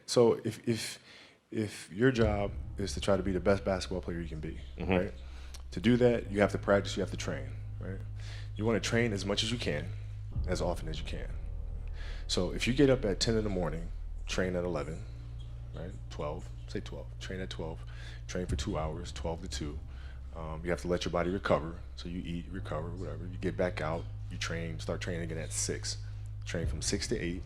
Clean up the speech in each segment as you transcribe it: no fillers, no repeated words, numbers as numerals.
So if your job is to try to be the best basketball player you can be, right? To do that, you have to practice, you have to train, right? You want to train as much as you can, as often as you can. So if you get up at 10 in the morning, train at 11, right? 12, say 12, train at 12, train for 2 hours, 12 to 2. You have to let your body recover. So you eat, recover, whatever. You get back out, you train, start training again at 6. Train from 6 to 8,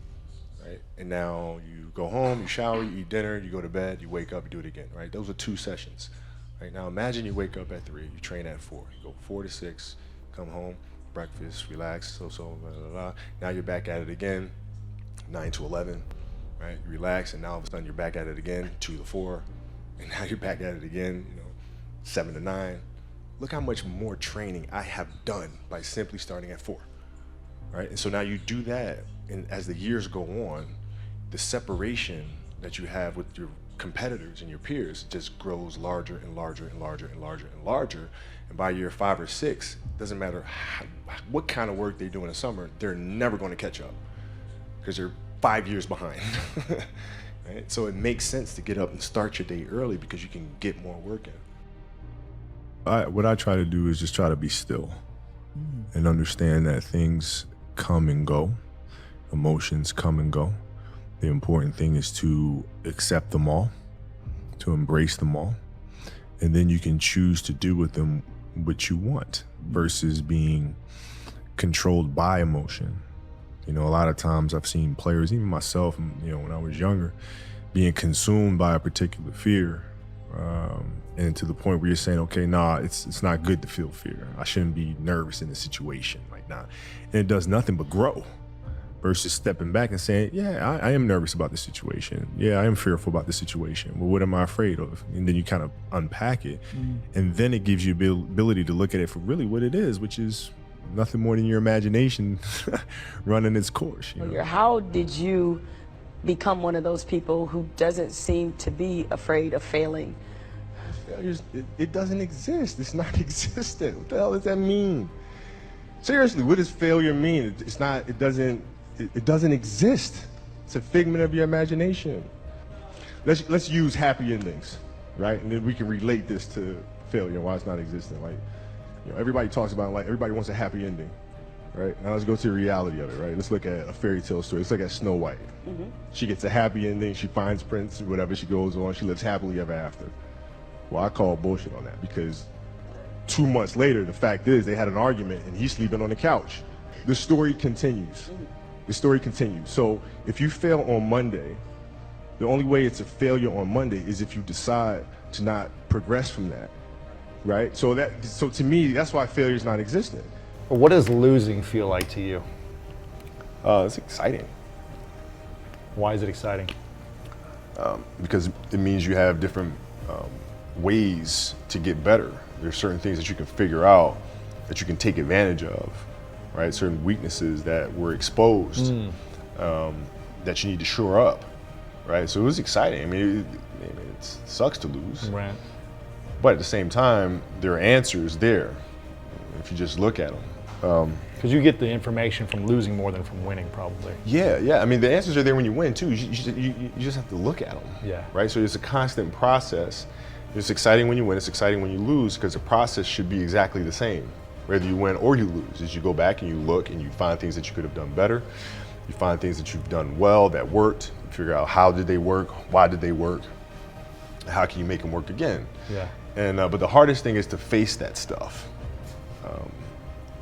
right? And now you go home, you shower, you eat dinner, you go to bed, you wake up, you do it again, right? Those are 2 sessions. Right? Now imagine you wake up at 3, you train at 4. You go 4 to 6, come home, breakfast, relax, blah, blah, blah. Now you're back at it again, 9 to 11, right? You relax, and now all of a sudden you're back at it again, 2 to 4, and now you're back at it again, 7 to 9. Look how much more training I have done by simply starting at 4, right? And so now you do that, and as the years go on, the separation that you have with your competitors and your peers just grows larger and larger and larger and larger and larger. And by year 5 or 6, doesn't matter what kind of work they do in the summer, they're never going to catch up because they're 5 years behind. Right? So it makes sense to get up and start your day early because you can get more work in. What I try to do is just try to be still and understand that things come and go, emotions come and go. The important thing is to accept them all, to embrace them all, and then you can choose to do with them what you want versus being controlled by emotion. A lot of times I've seen players, even myself, when I was younger, being consumed by a particular fear. And to the point where you're saying, okay, nah, it's not good to feel fear. I shouldn't be nervous in this situation right now. And it does nothing but grow versus stepping back and saying, yeah, I am nervous about this situation. Yeah, I am fearful about this situation. Well, what am I afraid of? And then you kind of unpack it. And then it gives you the ability to look at it for really what it is, which is nothing more than your imagination running its course. How did you become one of those people who doesn't seem to be afraid of failing? It doesn't exist. It's not existent. What the hell does that mean? Seriously, what does failure mean? It doesn't exist. It's a figment of your imagination. Let's use happy endings, right? And then we can relate this to failure and why it's not existent. Like, everybody talks about, like, everybody wants a happy ending, right? Now let's go to the reality of it, right? Let's look at a fairy tale story. Let's look at Snow White. She gets a happy ending. She finds Prince, whatever, she goes on. She lives happily ever after. Well, I call bullshit on that because 2 months later, the fact is they had an argument and he's sleeping on the couch. The story continues. The story continues. So if you fail on Monday, the only way it's a failure on Monday is if you decide to not progress from that, right? So to me, that's why failure is not existent. Well, what does losing feel like to you? It's exciting. Why is it exciting? Because it means you have different ways to get better. There's certain things that you can figure out that you can take advantage of, right? Certain weaknesses that were exposed that you need to shore up, right? So it was exciting. I mean, it sucks to lose, right? But at the same time, there are answers there if you just look at them. Because you get the information from losing more than from winning, probably. Yeah. I mean, the answers are there when you win too. You just have to look at them. Yeah. Right. So it's a constant process. It's exciting when you win. It's exciting when you lose because the process should be exactly the same, whether you win or you lose. As you go back and you look and you find things that you could have done better, you find things that you've done well that worked. You figure out how did they work, why did they work, how can you make them work again. Yeah. And but the hardest thing is to face that stuff.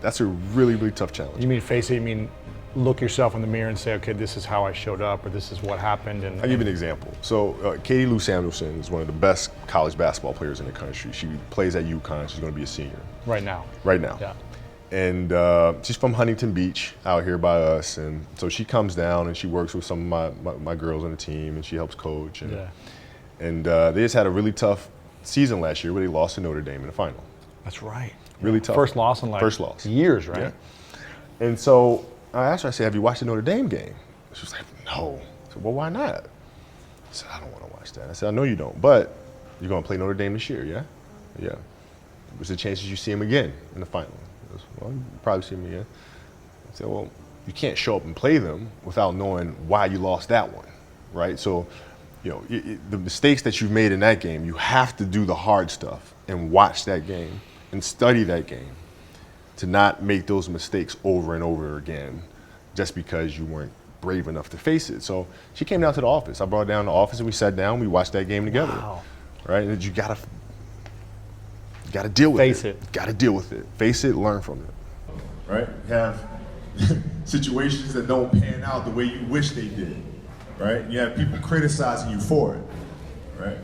That's a really, really tough challenge. You mean face it? You mean look yourself in the mirror and say, okay, this is how I showed up, or this is what happened? And I'll give you an example. So Katie Lou Samuelson is one of the best college basketball players in the country. She plays at UConn. She's going to be a senior. Right now. Right now. Yeah. And she's from Huntington Beach, out here by us. And so she comes down and she works with some of my girls on the team, and she helps coach. And, and they just had a really tough season last year where they lost to Notre Dame in the final. That's right. Really tough. First loss in years, right? Yeah. And so I asked her, I said, have you watched the Notre Dame game? She was like, no. I said, well, why not? I said, I don't want to watch that. I said, I know you don't, but you're going to play Notre Dame this year, yeah? Yeah. What's the chances you see him again in the final? He goes, well, you probably see him again. I said, well, you can't show up and play them without knowing why you lost that one, right? So the mistakes that you've made in that game, you have to do the hard stuff and watch that game and study that game to not make those mistakes over and over again just because you weren't brave enough to face it. So she came down to the office. I brought her down to the office and we sat down, we watched that game together. Wow. Right? And you gotta deal with Face it. it. Gotta deal with it. Face it, learn from it. Right? You have situations that don't pan out the way you wish they did. Right? You have people criticizing you for it. Right?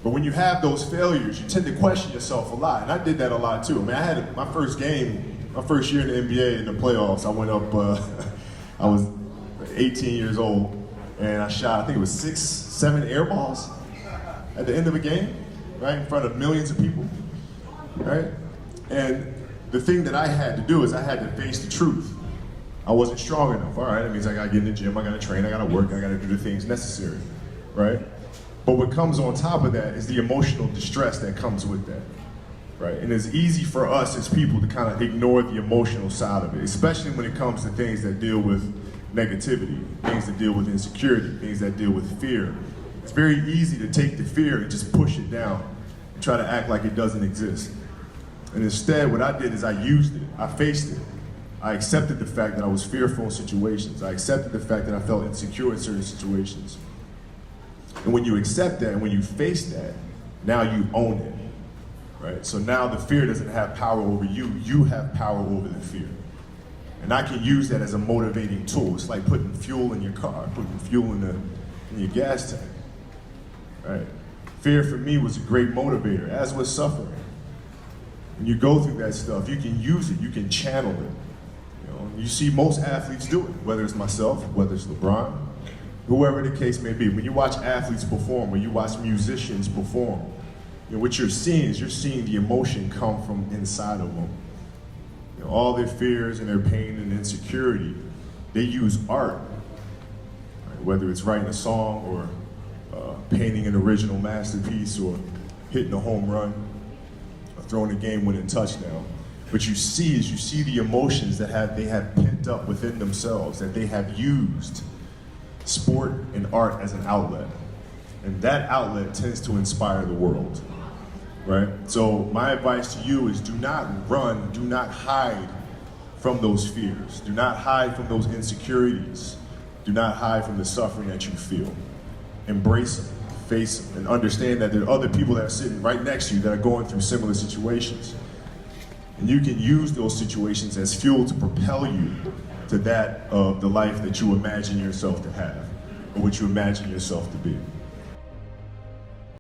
But when you have those failures, you tend to question yourself a lot. And I did that a lot too. I mean, I had my first game, my first year in the NBA in the playoffs, I went up, I was 18 years old, and I shot, I think it was 6, 7 air balls at the end of a game, right, in front of millions of people, right? And the thing that I had to do is I had to face the truth. I wasn't strong enough. All right, that means I gotta get in the gym, I gotta train, I gotta work, I gotta do the things necessary, right? But what comes on top of that is the emotional distress that comes with that, right? And it's easy for us as people to kind of ignore the emotional side of it, especially when it comes to things that deal with negativity, things that deal with insecurity, things that deal with fear. It's very easy to take the fear and just push it down and try to act like it doesn't exist. And instead, what I did is I used it, I faced it. I accepted the fact that I was fearful in situations. I accepted the fact that I felt insecure in certain situations. And when you accept that and when you face that, now you own it, right? So now the fear doesn't have power over you, you have power over the fear. And I can use that as a motivating tool. It's like putting fuel in your car, putting fuel in your gas tank, right? Fear for me was a great motivator, as was suffering. When you go through that stuff, you can use it, you can channel it. You see most athletes do it, whether it's myself, whether it's LeBron, whoever the case may be. When you watch athletes perform, when you watch musicians perform, what you're seeing is you're seeing the emotion come from inside of them. All their fears and their pain and insecurity, they use art, right? Whether it's writing a song or painting an original masterpiece or hitting a home run or throwing a game-winning touchdown. What you see is you see the emotions that they have pent up within themselves, that they have used sport and art as an outlet. And that outlet tends to inspire the world, right? So my advice to you is do not run, do not hide from those fears. Do not hide from those insecurities. Do not hide from the suffering that you feel. Embrace them, face them, and understand that there are other people that are sitting right next to you that are going through similar situations. And you can use those situations as fuel to propel you to that of the life that you imagine yourself to have, or what you imagine yourself to be.